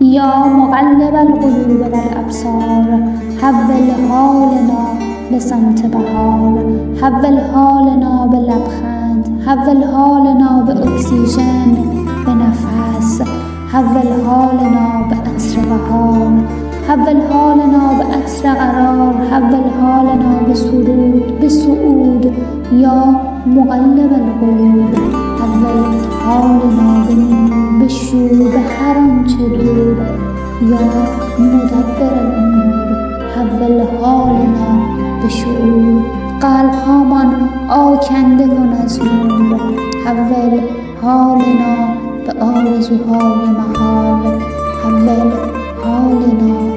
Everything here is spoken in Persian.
یا مقلب القلوب والابصار حول حالنا به سمت بهار، حول حالنا به لبخند، حول حالنا به اکسیژن، به نفس، حول حالنا به عطر بهار، حول حالنا به عطر قرار، حول حالنا به سرود، به صعود. یا مقلب القلوب حول حالنا به نور، به شور، به هر آنچه دور. یا مدبر الامور حول حالنا به شعور، قلب هامان آکنده کن از نور، حول حالنا به آرزوهای محال، حول حالنا